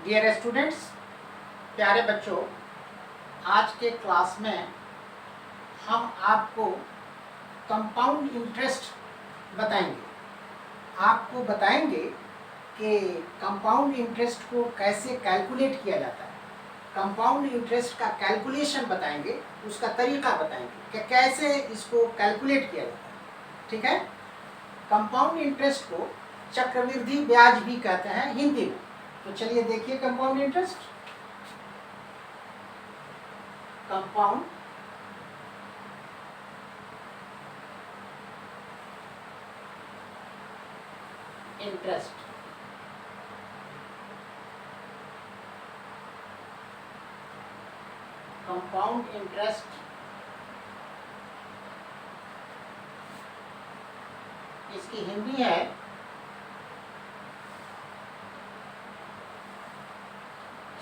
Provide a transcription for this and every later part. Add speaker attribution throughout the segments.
Speaker 1: Dear students, प्यारे बच्चों, आज के क्लास में हम आपको कंपाउंड इंटरेस्ट बताएंगे। आपको बताएंगे कि कंपाउंड इंटरेस्ट को कैसे कैलकुलेट किया जाता है। कंपाउंड इंटरेस्ट का कैलकुलेशन बताएंगे, उसका तरीका बताएंगे कि कैसे इसको कैलकुलेट किया जाता है। ठीक है। कंपाउंड इंटरेस्ट को चक्रवृद्धि ब्याज भी कहते हैं हिंदी में। तो चलिए देखिए compound interest. Compound interest compound interest इसकी हिंदी है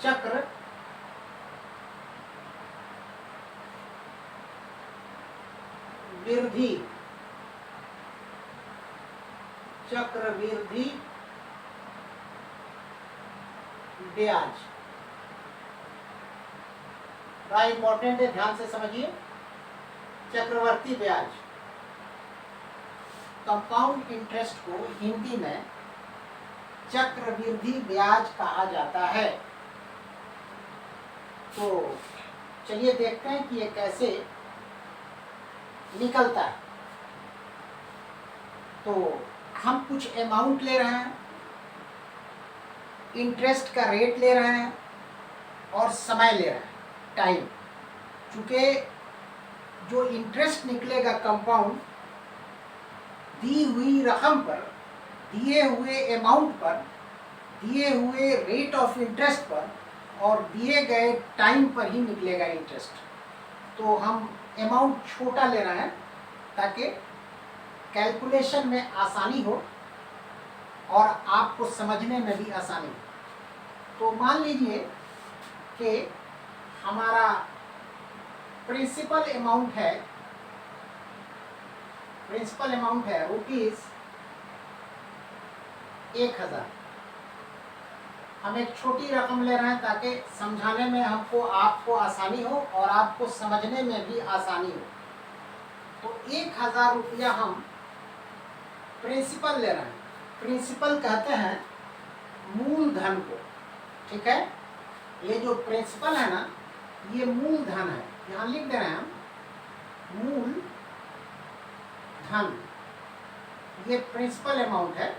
Speaker 1: चक्र वृद्धि चक्रवृद्धि ब्याज। बड़ा इंपॉर्टेंट है, ध्यान से समझिए। चक्रवर्ती ब्याज, कंपाउंड इंटरेस्ट को हिंदी में चक्रवृद्धि ब्याज कहा जाता है। तो चलिए देखते हैं कि ये कैसे निकलता है। तो हम कुछ अमाउंट ले रहे हैं, इंटरेस्ट का रेट ले रहे हैं और समय ले रहे हैं, टाइम। चूँकि जो इंटरेस्ट निकलेगा कंपाउंड दी हुई रकम पर, दिए हुए अमाउंट पर, दिए हुए रेट ऑफ इंटरेस्ट पर और दिए गए टाइम पर ही निकलेगा इंटरेस्ट। तो हम अमाउंट छोटा ले रहे हैं ताकि कैलकुलेशन में आसानी हो और आपको समझने में भी आसानी हो। तो मान लीजिए कि हमारा प्रिंसिपल अमाउंट है रुपीज़ 1000। हम एक छोटी रकम ले रहे हैं ताकि समझाने में आपको आसानी हो और आपको समझने में भी आसानी हो। तो 1000 रुपया हम प्रिंसिपल ले रहे हैं। प्रिंसिपल कहते हैं मूलधन को। ठीक है। ये जो प्रिंसिपल है ना, ये मूलधन है। यहाँ लिख दे रहे हैं हम मूल धन। ये प्रिंसिपल अमाउंट है।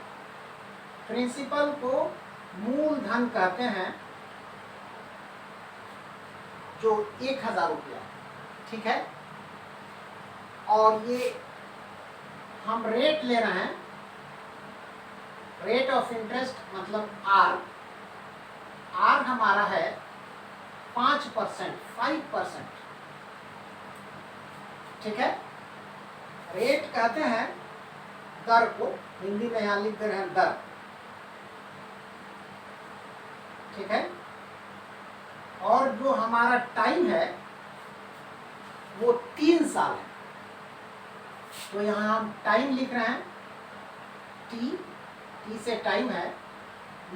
Speaker 1: प्रिंसिपल को मूलधन कहते हैं, जो 1000 रुपया। ठीक है। और ये हम रेट ले रहे हैं, रेट ऑफ इंटरेस्ट मतलब आर हमारा है 5%। ठीक है। रेट कहते हैं दर को, हिंदी में यहाँ लिख दे रहे हैं दर। ठीक है। और जो हमारा टाइम है वो 3 साल है। तो यहाँ हम टाइम लिख रहे हैं टी से टाइम है,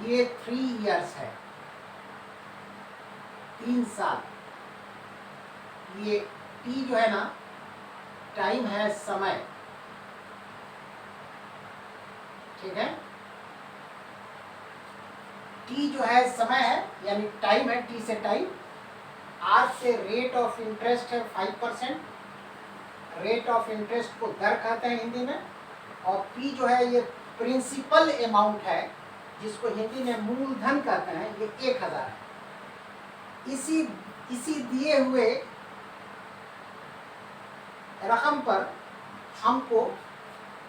Speaker 1: ये 3 इयर्स है, 3 साल। ये टी जो है ना, टाइम है समय। ठीक है। टी जो है समय है, यानी टाइम है, टी से टाइम। आर से रेट ऑफ इंटरेस्ट है 5%। रेट ऑफ इंटरेस्ट को दर कहते हैं हिंदी में। और पी जो है ये प्रिंसिपल अमाउंट है, जिसको हिंदी में मूलधन कहते हैं, ये 1000 है। इसी दिए हुए रकम पर हमको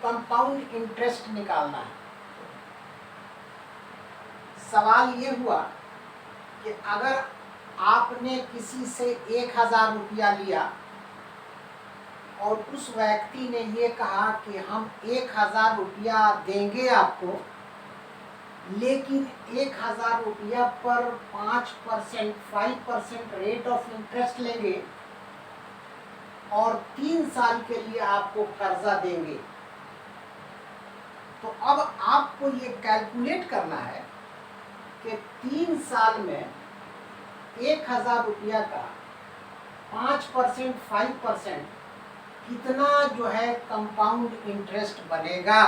Speaker 1: कंपाउंड इंटरेस्ट निकालना है। सवाल ये हुआ कि अगर आपने किसी से 1000 रुपया लिया और उस व्यक्ति ने ये कहा कि हम 1000 रुपया देंगे आपको, लेकिन 1000 रुपया पर 5% रेट ऑफ इंटरेस्ट लेंगे और 3 साल के लिए आपको कर्जा देंगे। तो अब आपको ये कैलकुलेट करना है कि 3 साल में 1,000 रुपया का 5%, 5% कितना जो है कंपाउंड इंटरेस्ट बनेगा।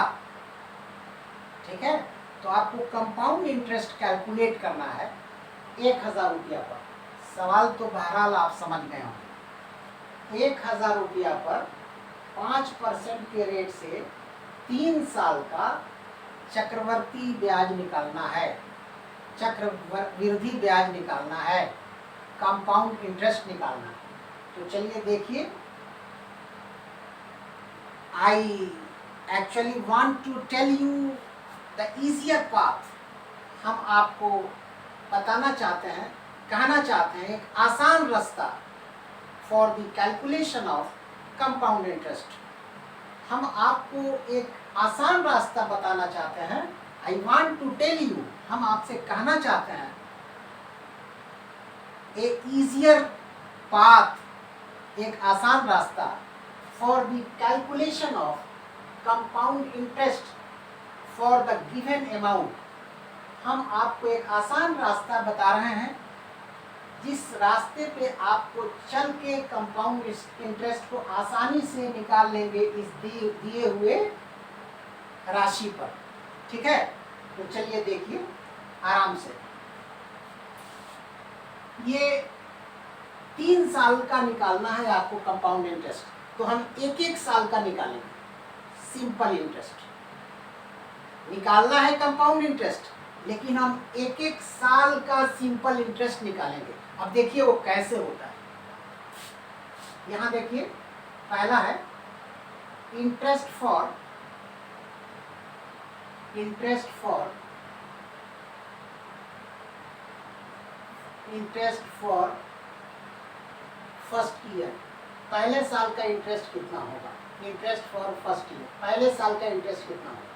Speaker 1: ठीक है, तो आपको कंपाउंड इंटरेस्ट कैलकुलेट करना है 1,000 रुपया पर। सवाल तो बहरहाल आप समझ गए होंगे। 1,000 रुपया पर 5% के रेट से 3 साल का चक्रवर्ती ब्याज निकालना है, चक्रवृद्धि ब्याज निकालना है, कंपाउंड इंटरेस्ट निकालना है। तो चलिए देखिए, I actually want to tell you the easier path. हम आपको बताना चाहते हैं, कहना चाहते हैं एक आसान रास्ता for the calculation of compound interest. हम आपको एक आसान रास्ता बताना चाहते हैं। I want to tell you, हम आपसे कहना चाहते हैं ए इजियर पाथ, एक आसान रास्ता for the calculation of compound interest for the given amount. हम आपको एक आसान रास्ता बता रहे हैं जिस रास्ते पे आपको चल के कंपाउंड इंटरेस्ट को आसानी से निकाल लेंगे इस दिए हुए राशि पर। ठीक है, तो चलिए देखिए आराम से। ये 3 साल का निकालना है आपको कंपाउंड इंटरेस्ट, तो हम एक एक साल का निकालेंगे। सिंपल इंटरेस्ट निकालना है कंपाउंड इंटरेस्ट, लेकिन हम एक एक साल का सिंपल इंटरेस्ट निकालेंगे। अब देखिए वो कैसे होता है। यहां देखिए, पहला है इंटरेस्ट फॉर फर्स्ट ईयर। पहले साल का इंटरेस्ट कितना होगा? इंटरेस्ट फॉर फर्स्ट ईयर, पहले साल का इंटरेस्ट कितना होगा,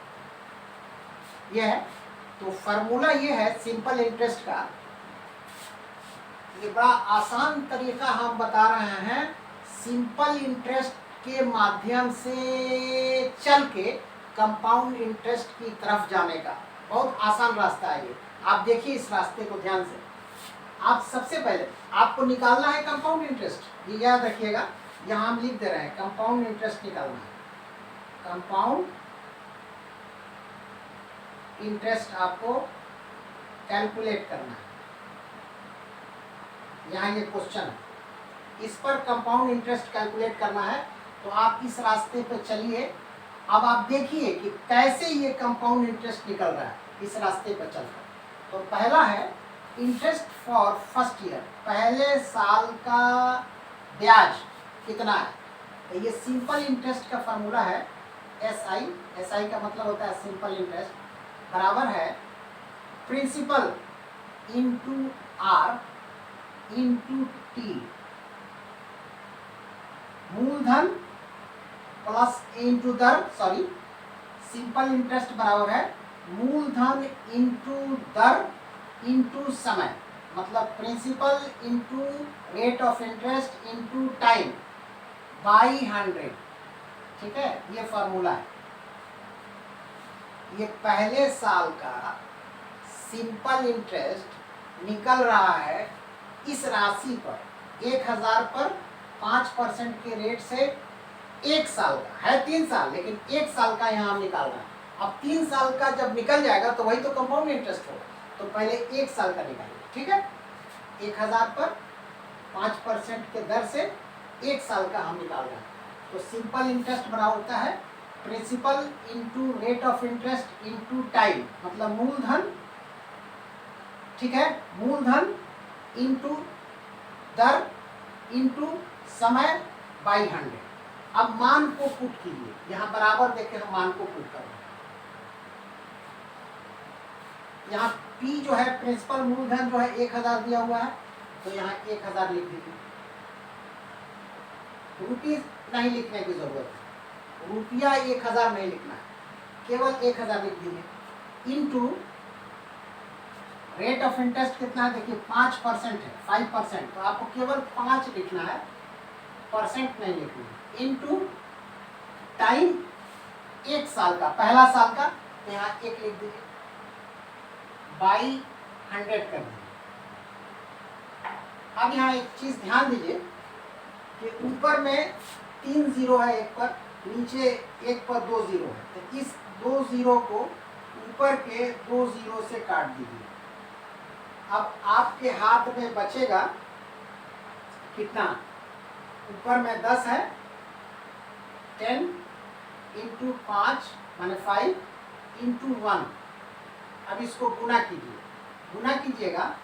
Speaker 1: यह है। तो फॉर्मूला ये है सिंपल इंटरेस्ट का। ये बड़ा आसान तरीका हम बता रहे हैं सिंपल इंटरेस्ट के माध्यम से चल के कंपाउंड इंटरेस्ट की तरफ जाने का। बहुत आसान रास्ता है ये। आप देखिए इस रास्ते को ध्यान से। आप सबसे पहले आपको निकालना है कंपाउंड इंटरेस्ट, ये याद रखिएगा। यहाँ हम लिख दे रहे हैं कंपाउंड इंटरेस्ट निकालना है। कंपाउंड इंटरेस्ट आपको कैलकुलेट करना है। यहाँ ये क्वेश्चन है, इस पर कंपाउंड इंटरेस्ट कैलकुलेट करना है। तो आप इस रास्ते पे चलिए। अब आप देखिए कि कैसे ये कंपाउंड इंटरेस्ट निकल रहा है इस रास्ते पर चलकर। तो पहला है इंटरेस्ट फॉर फर्स्ट ईयर, पहले साल का ब्याज कितना है। तो ये सिंपल इंटरेस्ट का फॉर्मूला है एसआई। एसआई का मतलब होता है सिंपल इंटरेस्ट, बराबर है principal into R into T, मूलधन प्लस इंटू दर, सॉरी सिंपल इंटरेस्ट बराबर है मूलधन इंटू दर इंटू समय, मतलब principal into rate of interest into time by 100। ठीक है, ये फॉर्मूला है। ये पहले साल का सिंपल इंटरेस्ट निकल रहा है इस राशि पर 1,000 पर 5% के रेट से 1 साल का है। 3 साल, लेकिन 1 साल का यहाँ हम निकाल रहे हैं। अब 3 साल का जब निकल जाएगा तो वही तो कंपाउंड इंटरेस्ट होगा। तो पहले 1 साल का निकालिए। ठीक है, 1,000 पर 5% के दर से 1 साल का हम निकाल रहे हैं। तो सिंपल इंटरेस्ट बराबर होता है principal into rate of interest into time, मतलब मूलधन। ठीक है, मूलधन इंटू दर इंटू समय बाई 100। अब मान को पुट कीजिए, यहाँ बराबर देखे हम मान को पुट कर रहे हैं। यहाँ P जो है प्रिंसिपल मूलधन जो है 1,000 दिया हुआ है, तो यहाँ 1,000 लिख दीजिए। रुपीज नहीं लिखने की जरूरत है, रुपया 1,000 नहीं लिखना है, केवल 1,000 लिख दीजिए। इंटू रेट ऑफ इंटरेस्ट कितना है, देखिए 5% है, 5%, तो आपको केवल 5 लिखना है, परसेंट नहीं लिखना है। इंटू टाइम 1 साल का, पहला साल का, तो यहाँ 1 लिख दीजिए, बाई 100 कर दीजिए। अब यहाँ एक चीज ध्यान दीजिए कि ऊपर में 3 जीरो है एक पर, नीचे एक पर 2 जीरो है, तो इस 2 जीरो को ऊपर के 2 जीरो से काट दीजिए। अब आपके हाथ में बचेगा कितना? ऊपर में 10 है, 10 इंटू 5 माने 5 इंटू 1। अब इसको गुना कीजिए, गुना कीजिएगा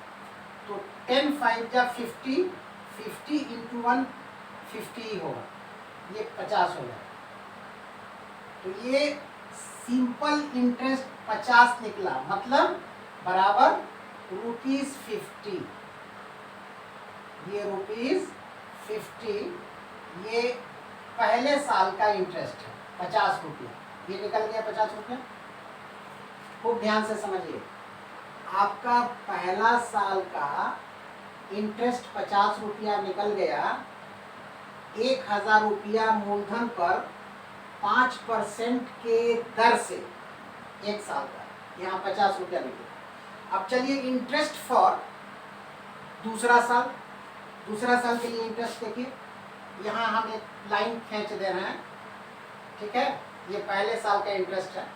Speaker 1: तो 10 5 जा 50, 50 इंटू 1 50 ही होगा, ये 50 हो जाएगा। तो ये सिंपल इंटरेस्ट 50 निकला, मतलब बराबर ₹50। ये ₹50 ये पहले साल का इंटरेस्ट है, 50 रुपया। ये निकल गया 50 रुपया। खूब ध्यान से समझिए, आपका पहला साल का इंटरेस्ट 50 रुपया निकल गया। 1000 रुपया मूलधन पर 5% के दर से एक साल का, यहाँ 50 रुपया निकला। अब चलिए इंटरेस्ट फॉर दूसरा साल, दूसरा साल के लिए इंटरेस्ट देखिए, यहाँ हम एक लाइन खींच दे रहे हैं, ठीक है। ये पहले साल का इंटरेस्ट है।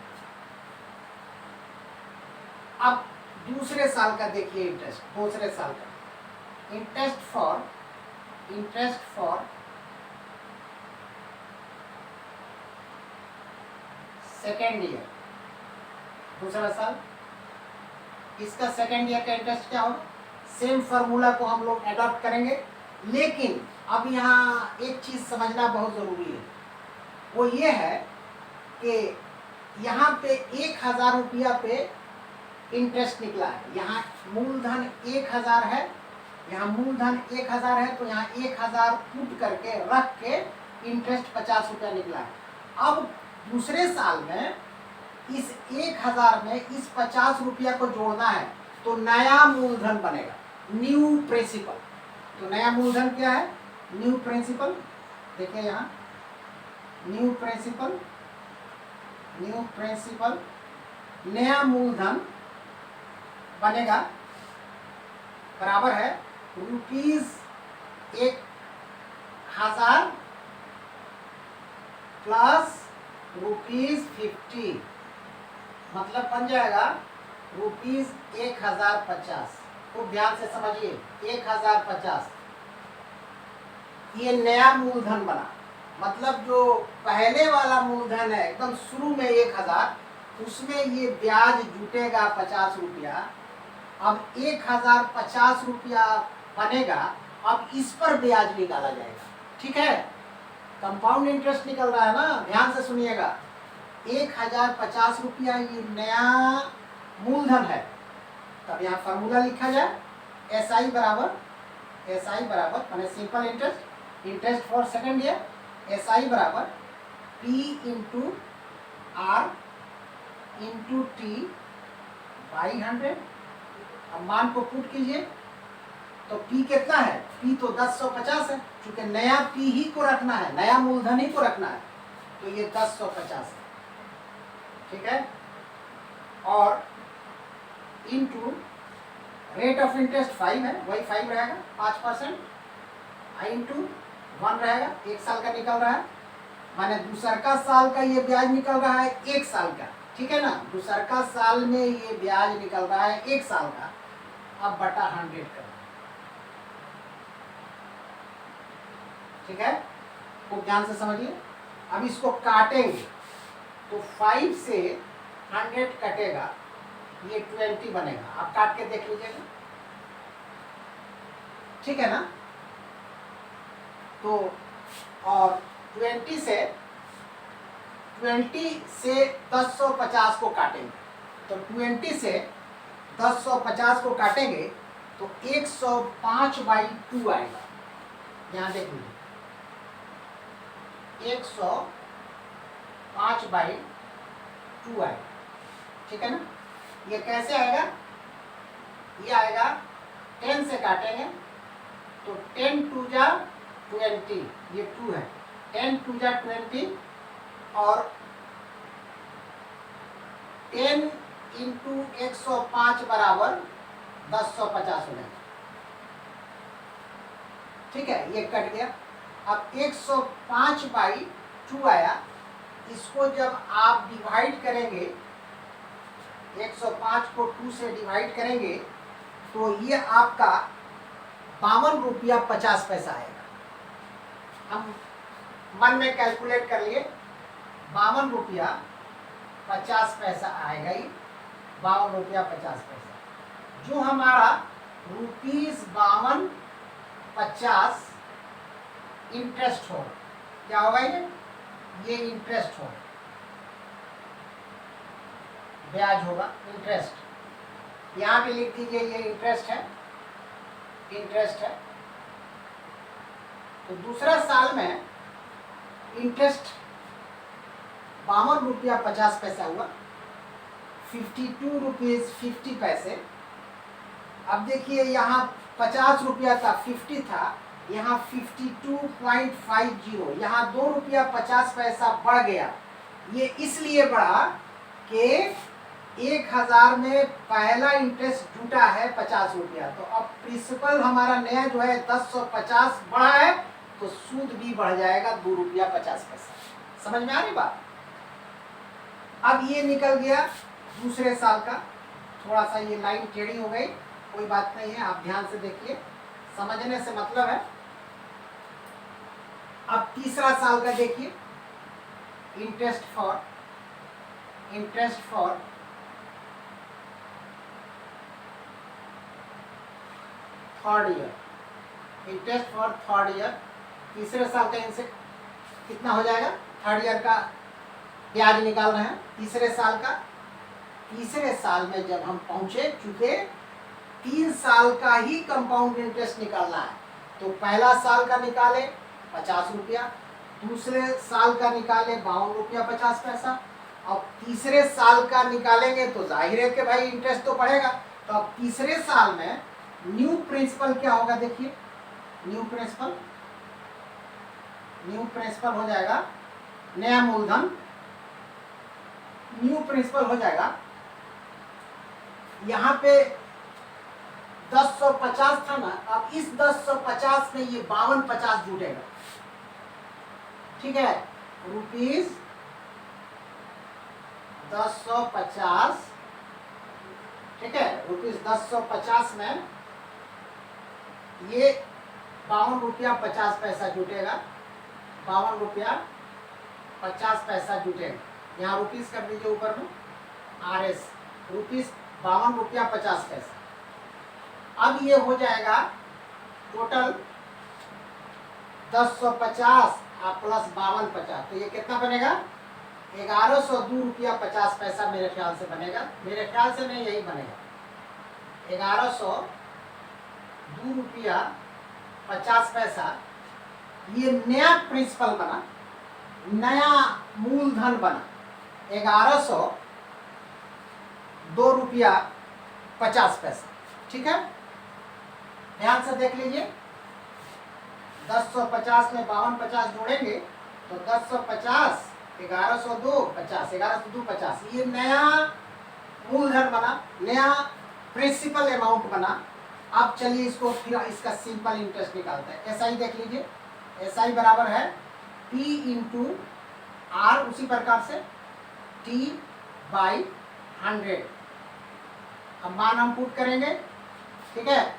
Speaker 1: अब दूसरे साल का देखिए इंटरेस्ट, दूसरे साल का इंटरेस्ट फॉर सेकेंड ईयर, दूसरा साल, इसका सेकेंड ईयर का इंटरेस्ट क्या होगा? सेम फार्मूला को हम लोग अडॉप्ट करेंगे, लेकिन अब यहाँ एक चीज समझना बहुत जरूरी है। वो ये है कि यहाँ पे 1000 रुपया पे इंटरेस्ट निकला है। यहाँ मूलधन 1000 है, यहाँ मूलधन 1000 है, तो यहाँ 1000 पुट करके रख के इंटरेस्ट 50 रुपया निकला है। अब दूसरे साल में इस 1000 में इस 50 रुपया को जोड़ना है, तो नया मूलधन बनेगा, न्यू प्रिंसिपल। तो नया मूलधन क्या है? New principal. देखिए यहाँ न्यू प्रिंसिपल, नया मूलधन बनेगा बराबर है ₹1000 प्लस ₹50, मतलब बन जाएगा ₹1050। खूब ध्यान से समझिए, 1050 ये नया मूलधन बना। मतलब जो पहले वाला मूलधन है एकदम शुरू में 1000, उसमें ये ब्याज जुटेगा 50 रुपया। अब 1050 रुपया बनेगा, अब इस पर ब्याज निकाला जाएगा, ठीक है। कंपाउंड इंटरेस्ट निकल रहा है ना, ध्यान से सुनिएगा। 1050 रुपया ये नया मूलधन है। तब यहाँ फार्मूला लिखा जाए, SI बराबर माने simple interest for second year, SI बराबर P into R into T by 100। अब मान को पुट कीजिए तो P कितना है? P तो 1050 है, चूंकि नया P ही को रखना है, नया मूलधन ही को रखना है, तो ये 1050 है, ठीक है। और इंटू रेट ऑफ इंटरेस्ट 5 है, वही 5 रहेगा, 5%। इंटू 1 रहेगा, 1 साल का निकल रहा है, माने दूसरका साल का ये ब्याज निकल रहा है 1 साल का, ठीक है ना। दूसरका साल में ये ब्याज निकल रहा है 1 साल का। अब बटा 100 कर, ठीक है। खूब ध्यान से समझिए। अब इसको काटेंगे तो 5 से 100 कटेगा, ये 20 बनेगा। आप काट के देख लीजिएगा, ठीक है ना। तो और 20 से 1050 को काटेंगे, तो 20 से 1050 को काटेंगे तो 105/2 आएगा। यहाँ देख लीजिए, 105/2 आएगा, ठीक है ना। ये कैसे आएगा? ये आएगा 10 से काटेंगे तो 10 2 जा 20, ये 2 है, 10 2 जा 20, और 10 इंटू 105 बराबर 1050 हो जाएगा। ठीक है, ये कट गया। अब 105/2 आया, इसको जब आप डिवाइड करेंगे, 105 को 2 से डिवाइड करेंगे तो ये आपका 52 रुपया 50 पैसा आएगा। हम मन में कैलकुलेट कर लिए, 52 रुपया 50 पैसा आएगा ही, 52 रुपया 50 पैसा। जो हमारा ₹52.50 इंटरेस्ट होगा, क्या होगा ये इंटरेस्ट होगा, ब्याज होगा, इंटरेस्ट। यहाँ पे लिख दीजिए ये इंटरेस्ट है, इंटरेस्ट है। तो दूसरा साल में इंटरेस्ट 52 रुपया 50 पैसा हुआ, 52 रुपीज 50 पैसे। अब देखिए यहाँ 50 रुपया था, 50 था, यहाँ 52.50, यहाँ 2 रुपया 50 पैसा बढ़ गया। ये इसलिए बढ़ा कि 1000 में पहला इंटरेस्ट जुटा है 50 रुपया, तो अब प्रिंसिपल हमारा नया जो है 1050 बढ़ा है, तो सूद भी बढ़ जाएगा 2 रुपया 50 पैसा। समझ में आ रही बात? अब ये निकल गया दूसरे साल का। थोड़ा सा ये लाइन टेढ़ी हो गई, कोई बात नहीं है, आप ध्यान से देखिए, समझने से मतलब है। अब तीसरा साल का देखिए, interest for third year, interest for third year. तीसरे साल का इनसे कितना हो जाएगा? थर्ड ईयर का ब्याज निकाल रहे हैं तीसरे साल का। तीसरे साल में जब हम पहुंचे, चूंकि 3 साल का ही कंपाउंड इंटरेस्ट निकालना है, तो पहला साल का निकाले 50 रुपया, दूसरे साल का निकाले 52 रुपया 50 पैसा, अब तीसरे साल का निकालेंगे तो जाहिर है कि भाई इंटरेस्ट तो बढ़ेगा। तो अब तीसरे साल में न्यू प्रिंसिपल क्या होगा? देखिए, न्यू प्रिंसिपल हो जाएगा, नया मूलधन, न्यू प्रिंसिपल हो जाएगा। यहाँ पे 1050 था ना, अब इस 1050 में ये 5250 जुटेगा। ठीक है, ₹1050, ठीक है, ₹1050 में ये 52 रुपया 50 पैसा जुटेगा, 52 रुपया 50 पैसा जुटेगा। यहाँ रुपीस कर दीजिए ऊपर में, RS, ₹52.50। अब ये हो जाएगा टोटल 1050 प्लस 5250, तो ये कितना बनेगा? 1102.50 मेरे ख्याल से बनेगा, मेरे ख्याल से नहीं, यही बनेगा, 1102.50। ये नया प्रिंसिपल बना, नया मूलधन बना, 1102.50। ठीक है, ध्यान से देख लीजिए, 1050 में 5250 जोड़ेंगे तो 1050 1102.50, 1102.50, ये नया मूलधन बना, नया प्रिंसिपल अमाउंट बना। अब चलिए इसको फिर इसका सिंपल इंटरेस्ट निकालते हैं। SI देख लीजिए, SI बराबर है P इंटू R, उसी प्रकार से T/100। अब मान हम पुट करेंगे, ठीक है,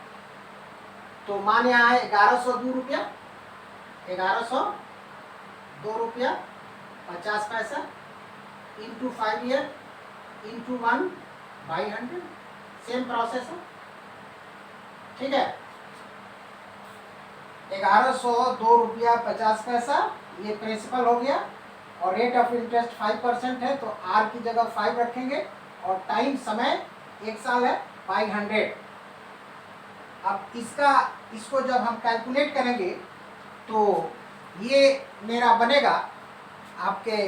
Speaker 1: तो मान यहाँ है 1102 रुपया, 1102 रुपया 50 पैसा into 5 year into 1/100, same process है। ठीक है, 1102 रुपया 50 पैसा, ये प्रिंसिपल हो गया, और रेट ऑफ इंटरेस्ट 5% है, तो R की जगह 5 रखेंगे, और टाइम समय 1 साल है, 500। अब इसको जब हम कैलकुलेट करेंगे तो ये मेरा बनेगा आपके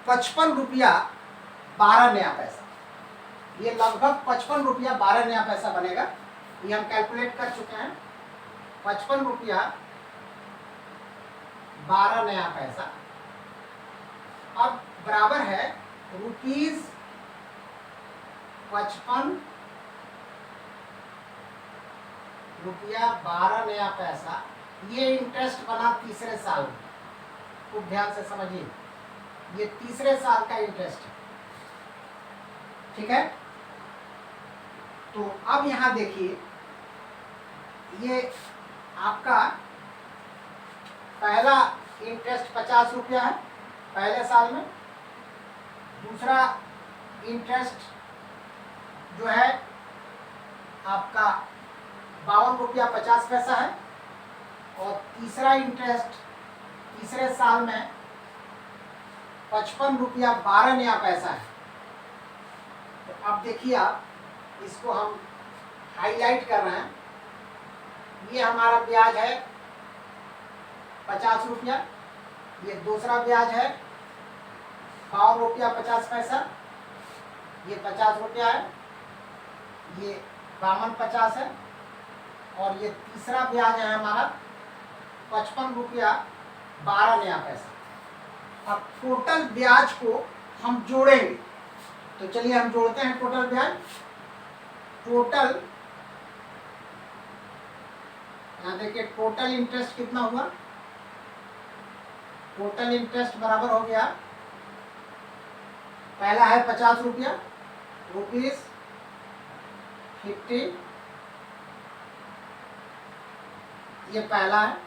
Speaker 1: 55 रुपया 12 नया पैसा, ये लगभग 55 रुपया 12 नया पैसा बनेगा। ये हम कैलकुलेट कर चुके हैं, 55 रुपया 12 नया पैसा। अब बराबर है ₹55 रुपया 12 नया पैसा, ये इंटरेस्ट बना तीसरे साल में। खूब ध्यान से समझिए, ये तीसरे साल का इंटरेस्ट है, ठीक है। तो अब यहां देखिए, ये आपका पहला इंटरेस्ट 50 रुपया है पहले साल में। दूसरा इंटरेस्ट जो है आपका 52 रुपया 50 पैसा है। और तीसरा इंटरेस्ट तीसरे साल में 55 रुपया 12 नया पैसा है। तो अब देखिए, आप इसको हम हाईलाइट कर रहे हैं। ये हमारा ब्याज है 50 रुपया, ये दूसरा ब्याज है 52 रुपया 50 पैसा, ये 50 रुपया है, ये 52.50 है। और ये तीसरा ब्याज है हमारा 55 रुपया 12 नया पैसा। अब टोटल ब्याज को हम जोड़ेंगे, तो चलिए हम जोड़ते हैं टोटल ब्याज। टोटल, यहाँ देखिए टोटल इंटरेस्ट कितना हुआ। टोटल इंटरेस्ट बराबर हो गया, पहला है 50 रुपया, रुपीज 50, ये पहला है।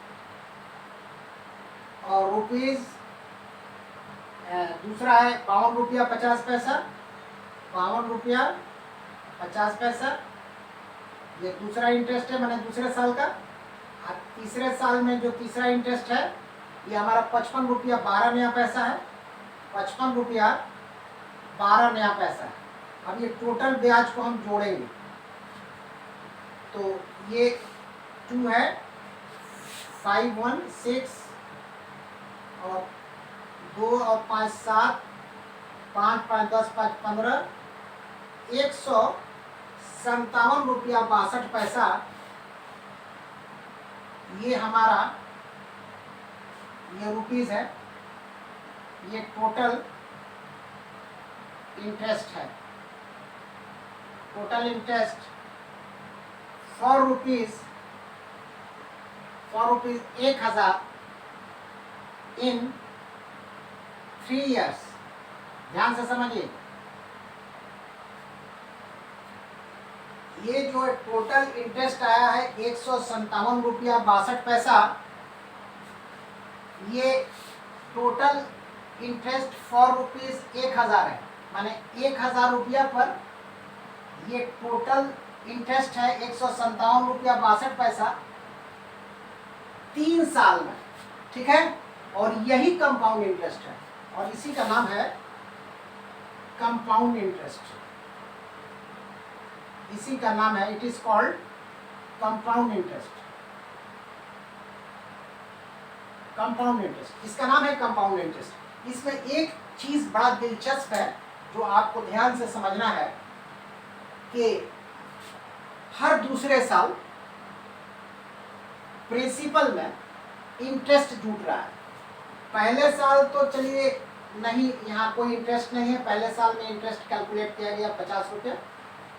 Speaker 1: और रुपीज दूसरा है 52 रुपया 50 पैसा, 52 रुपया 50 पैसा, ये दूसरा इंटरेस्ट है, मैंने दूसरे साल का। और तीसरे साल में जो तीसरा इंटरेस्ट है, ये हमारा 55 रुपया 12 नया पैसा है, 55 रुपया 12 नया पैसा है। अब ये टोटल ब्याज को हम जोड़ेंगे, तो ये 2 है, 5 1 6 और 2 और 5 7, 5 5 10 5 15, 157 रुपया 62 पैसा, ये हमारा ये रुपीज है। ये टोटल इंटरेस्ट है। Total interest for rupees 1000 in 3 years। ध्यान से समझिए, ये जो टोटल इंटरेस्ट आया है 157 रुपया 62 पैसा, ये टोटल इंटरेस्ट फॉर रुपीज 1000 है, माने 1000 रुपया पर ये टोटल इंटरेस्ट है 157 रुपया 62 पैसा 3 साल में, ठीक है। और यही कंपाउंड इंटरेस्ट है, और इसी का नाम है कंपाउंड इंटरेस्ट। इसी का नाम है, it is called compound interest. Compound interest, इसका नाम है कंपाउंड इंटरेस्ट। इसमें एक चीज बड़ा दिलचस्प है जो आपको ध्यान से समझना है कि हर दूसरे साल प्रिंसिपल में इंटरेस्ट जुट रहा है। पहले साल तो चलिए नहीं, यहाँ कोई इंटरेस्ट नहीं है। पहले साल में इंटरेस्ट कैलकुलेट किया गया 50 रुपया,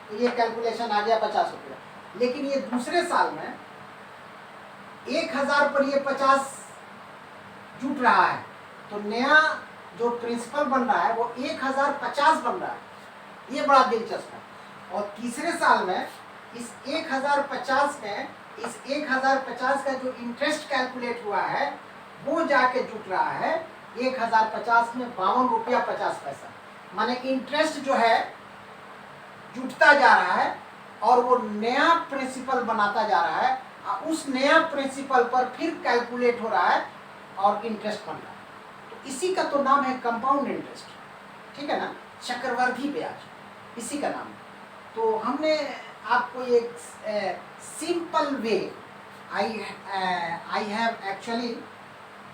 Speaker 1: तो ये कैलकुलेशन आ गया 50 रुपया। लेकिन ये दूसरे साल में 1000 पर ये 50 जुट रहा है, तो नया जो प्रिंसिपल बन रहा है वो 1050 बन रहा है। ये बड़ा दिलचस्प है। और तीसरे साल में इस 1050 में, इस 1050 का जो इंटरेस्ट कैलकुलेट हुआ है वो जाके जुट रहा है 1050 में 52 रुपया 50 पैसा। माने इंटरेस्ट जो है जुटता जा रहा है और वो नया प्रिंसिपल बनाता जा रहा है, और उस नया प्रिंसिपल पर फिर कैलकुलेट हो रहा है और इंटरेस्ट बन रहा है। तो इसी का तो नाम है कंपाउंड इंटरेस्ट, ठीक है ना, चक्रवर्ती ब्याज, इसी का नाम है। तो हमने आपको एक simple way, I have actually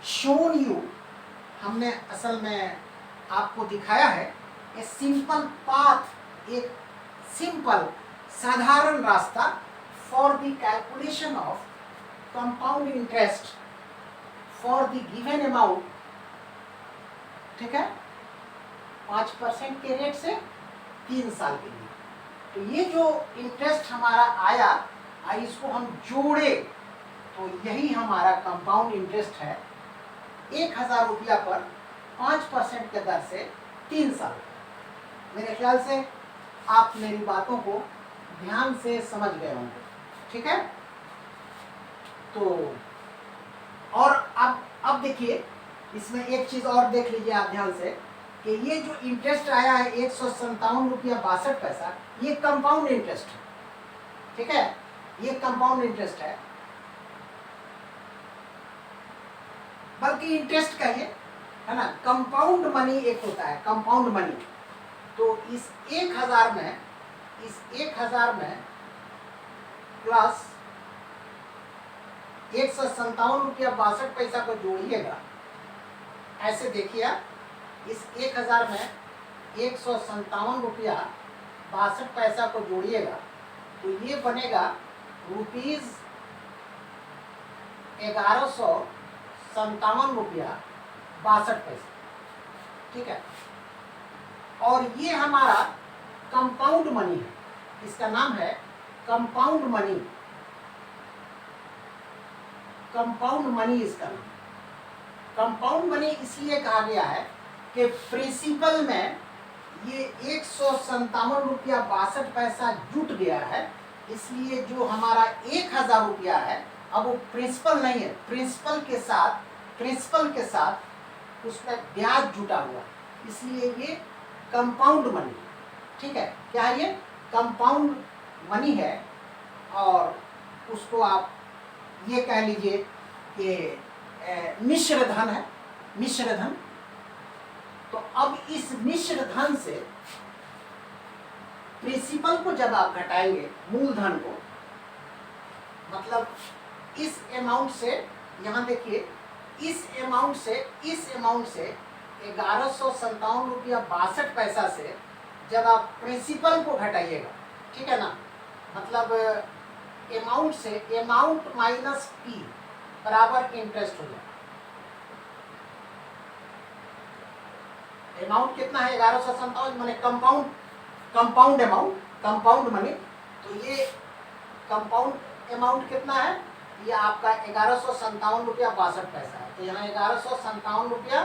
Speaker 1: shown you, हमने असल में आपको दिखाया है ए सिंपल पाथ, एक सिंपल साधारण रास्ता for the calculation of compound interest for the given amount, ठीक है, 5% के रेट से 3 साल के लिए। तो ये जो इंटरेस्ट हमारा आया इसको हम जोड़े तो यही हमारा कंपाउंड इंटरेस्ट है 1000 रुपया पर 5% के दर से 3 साल। मेरे ख्याल से आप मेरी बातों को ध्यान से समझ गए होंगे, ठीक है। तो और अब देखिए इसमें एक चीज और देख लीजिए आप ध्यान से कि ये जो इंटरेस्ट आया है 157 रुपया 62 पैसा, ये कंपाउंड इंटरेस्ट है, ठीक है, ये कंपाउंड इंटरेस्ट है, बल्कि इंटरेस्ट कहिए, है ना। कंपाउंड मनी एक होता है, कंपाउंड मनी। तो इस 1000 में प्लस 157 रुपया 62 पैसा को जोड़िएगा, ऐसे देखिए इस 1000 में 157 रुपया 62 पैसा को जोड़िएगा तो ये बनेगा रुपीज 1157 रुपया 62 पैसा, ठीक है। और ये हमारा कंपाउंड मनी है, इसका नाम है कंपाउंड मनी, कंपाउंड मनी इसका नाम। कंपाउंड मनी इसलिए कहा गया है कि प्रिंसिपल में ये 157 रुपया 62 पैसा जुट गया है, इसलिए जो हमारा 1000 रुपया है अब वो प्रिंसिपल नहीं है, प्रिंसिपल के साथ उसमें ब्याज जुटा हुआ, इसलिए ये कंपाउंड मनी, ठीक है। क्या है ये? कंपाउंड मनी है। और उसको आप ये कह लीजिए कि मिश्र धन है, मिश्र धन। तो अब इस मिश्र धन से प्रिंसिपल को जब आप घटाएंगे, मूलधन को, मतलब इस अमाउंट से, यहाँ देखिए इस अमाउंट से 1157 रुपया 62 पैसा से जब आप प्रिंसिपल को घटाइएगा, ठीक है ना, मतलब अमाउंट से अमाउंट माइनस पी बराबर इंटरेस्ट हो जाएगा। अमाउंट कितना है? 1157, माने कंपाउंड अमाउंट, कंपाउंड मनी। तो ये कंपाउंड अमाउंट कितना है? ये आपका 1157 रुपया 62 पैसा है। तो यहाँ 1157 रुपया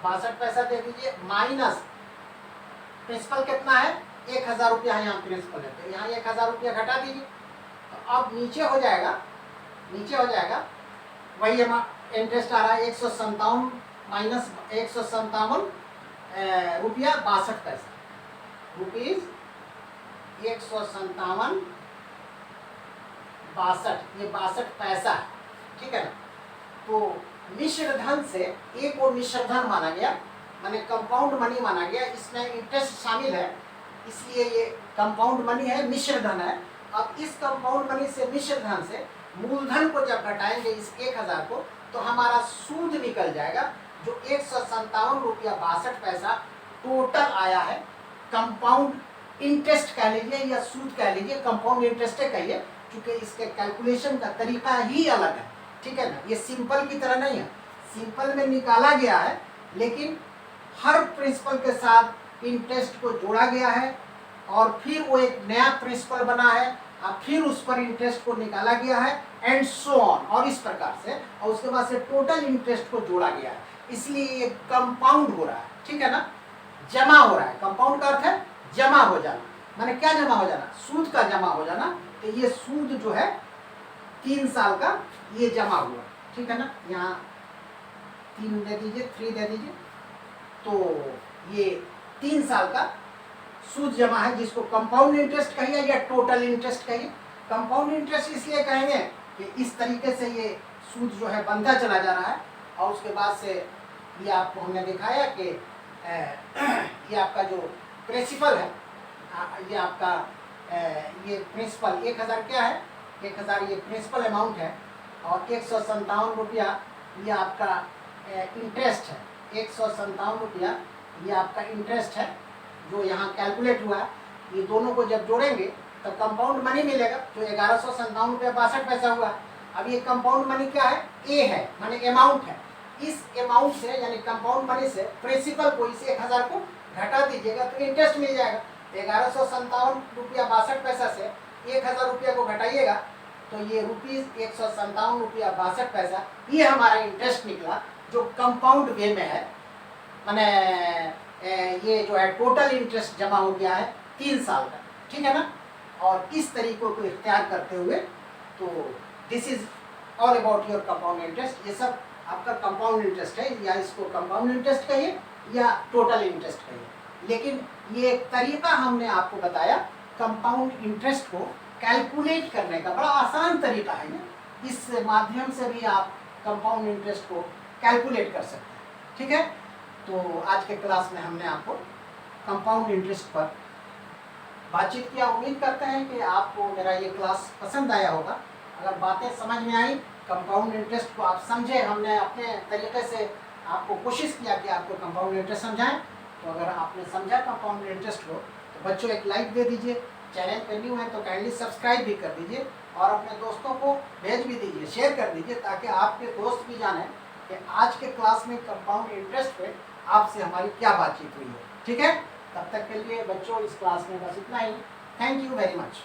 Speaker 1: 62 पैसा दे दीजिए, माइनस प्रिंसिपल कितना है? 1000 रुपया है, यहाँ प्रिंसिपल है, तो यहाँ 1000 रुपया घटा दीजिए। तो अब नीचे हो जाएगा वही इंटरेस्ट आ रहा है 157 माइनस 157 रुपया 62 पैसा, रुपीज 157 62, ये 62 पैसा है, ठीक है ना। तो मिश्र धन से एक और मिश्र धन माना गया, माने कंपाउंड मनी माना गया, इसमें इंटरेस्ट शामिल है, इसलिए ये कंपाउंड मनी है, मिश्र धन है। अब इस कंपाउंड मनी से, मिश्र धन से मूलधन को जब घटाएंगे इस 1000 को, तो हमारा सूद निकल जाएगा, जो 157 रुपया 62 पैसा टोटल आया है। कंपाउंड इंटरेस्ट कह लीजिए या सूद कह लीजिए, कंपाउंड इंटरेस्ट कहिए, क्योंकि इसके कैलकुलेशन का तरीका ही अलग है, ठीक है ना। ये सिंपल की तरह नहीं है, सिंपल में निकाला गया है, लेकिन हर प्रिंसिपल के साथ इंटरेस्ट को जोड़ा गया है और फिर वो एक नया प्रिंसिपल बना है, और फिर उस पर इंटरेस्ट को निकाला गया है, एंड सो ऑन, और इस प्रकार से, और उसके बाद से टोटल इंटरेस्ट को जोड़ा गया है, इसलिए ये कंपाउंड हो रहा है, ठीक है ना, जमा हो रहा है। कंपाउंड का अर्थ है जमा हो जाना, माने क्या जमा हो जाना? सूद का जमा हो जाना। तो ये सूद जो है 3 साल का ये जमा हुआ, ठीक है ना, यहाँ 3 दे दीजिए, 3 दे दीजिए, तो ये 3 साल का सूद जमा है, जिसको कंपाउंड इंटरेस्ट कहिए या टोटल इंटरेस्ट कहिए। कंपाउंड इंटरेस्ट इसलिए कहेंगे कि इस तरीके से ये सूद जो है बनता चला जा रहा है, और उसके बाद से ये आपको हमने दिखाया कि ये आपका जो प्रिंसिपल है, ये आपका ये प्रिंसिपल 1000 क्या है? 1000 ये प्रिंसिपल अमाउंट है, और 157 रुपया ये आपका इंटरेस्ट है, 157 रुपया ये आपका इंटरेस्ट है जो यहाँ कैलकुलेट हुआ। ये दोनों को जब जोड़ेंगे तो कंपाउंड मनी मिलेगा, जो 1157 रुपया 62 पैसा हुआ। अब ये कंपाउंड मनी क्या है? ए है, माने अमाउंट है। इस अमाउंट से, यानी कंपाउंड मनी से प्रिंसिपल को, इस 1000 को घटा दीजिएगा तो इंटरेस्ट मिल जाएगा। 1157 रुपया 62 पैसा से 1000 रुपया को घटाइएगा तो ये ₹157.62 ये हमारा इंटरेस्ट निकला, जो कंपाउंड वे में है। मैंने ये जो है टोटल इंटरेस्ट जमा हो गया है 3 साल का, ठीक है ना। और इस तरीकों को इख्तियार करते हुए, तो this is all about your compound interest. ये सब आपका कंपाउंड इंटरेस्ट है, या इसको कंपाउंड इंटरेस्ट कहिए या टोटल इंटरेस्ट कहिए, लेकिन ये एक तरीका हमने आपको बताया कंपाउंड इंटरेस्ट को कैलकुलेट करने का। बड़ा आसान तरीका है ये, इस माध्यम से भी आप कंपाउंड इंटरेस्ट को कैलकुलेट कर सकते हैं, ठीक है। तो आज के क्लास में हमने आपको कंपाउंड इंटरेस्ट पर बातचीत किया। उम्मीद करते हैं कि आपको मेरा ये क्लास पसंद आया होगा। अगर बातें समझ में आई, कंपाउंड इंटरेस्ट को आप समझे, हमने अपने तरीके से आपको कोशिश किया कि आपको कंपाउंड इंटरेस्ट समझाएं। तो अगर आपने समझा कंपाउंड इंटरेस्ट को, तो बच्चों एक लाइक दे दीजिए। चैनल पर न्यू है तो काइंडली सब्सक्राइब भी कर दीजिए, और अपने दोस्तों को भेज भी दीजिए, शेयर कर दीजिए, ताकि आपके दोस्त भी जाने कि आज के क्लास में कंपाउंड इंटरेस्ट पे आपसे हमारी क्या बातचीत हुई है, ठीक है। तब तक के लिए बच्चों इस क्लास में बस इतना ही। Thank you very much.